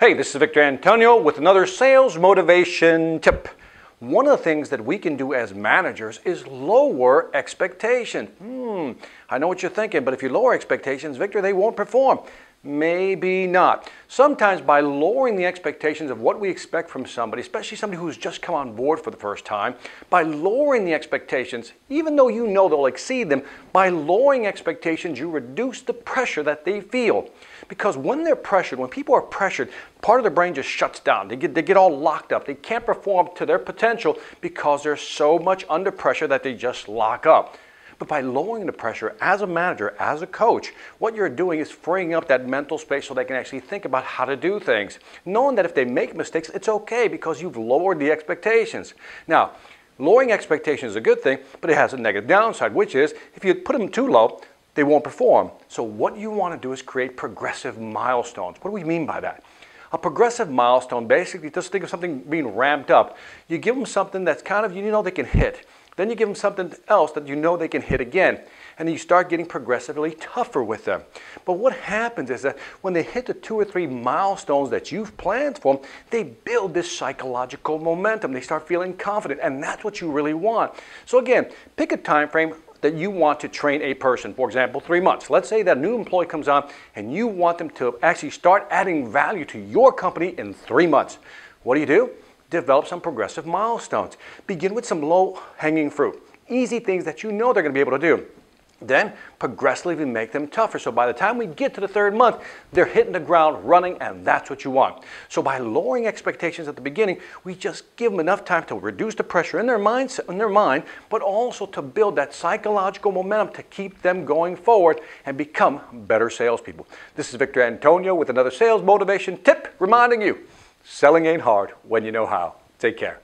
Hey, this is Victor Antonio with another sales motivation tip. One of the things that we can do as managers is lower expectations. I know what you're thinking, but if you lower expectations, Victor, they won't perform. Maybe not. Sometimes by lowering the expectations of what we expect from somebody, especially somebody who's just come on board for the first time, by lowering the expectations, even though you know they'll exceed them, by lowering expectations, you reduce the pressure that they feel. Because when they're pressured, when people are pressured, part of their brain just shuts down. They get all locked up. They can't perform to their potential because they're so much under pressure that they just lock up. But by lowering the pressure as a manager, as a coach, what you're doing is freeing up that mental space so they can actually think about how to do things. Knowing that if they make mistakes, it's okay because you've lowered the expectations. Now, lowering expectations is a good thing, but it has a negative downside, which is if you put them too low, they won't perform. So what you want to do is create progressive milestones. What do we mean by that? A progressive milestone, basically, just think of something being ramped up. You give them something that's kind of, you know, they can hit. Then you give them something else that you know they can hit again. And then you start getting progressively tougher with them. But what happens is that when they hit the 2 or 3 milestones that you've planned for them, they build this psychological momentum. They start feeling confident, and that's what you really want. So again, pick a time frame that you want to train a person. For example, 3 months. Let's say that a new employee comes on and you want them to actually start adding value to your company in 3 months. What do? Develop some progressive milestones. Begin with some low-hanging fruit. Easy things that you know they're going to be able to do. Then progressively make them tougher. So by the time we get to the 3rd month, they're hitting the ground running, and that's what you want. So by lowering expectations at the beginning, we just give them enough time to reduce the pressure in their mind, but also to build that psychological momentum to keep them going forward and become better salespeople. This is Victor Antonio with another sales motivation tip, reminding you, selling ain't hard when you know how. Take care.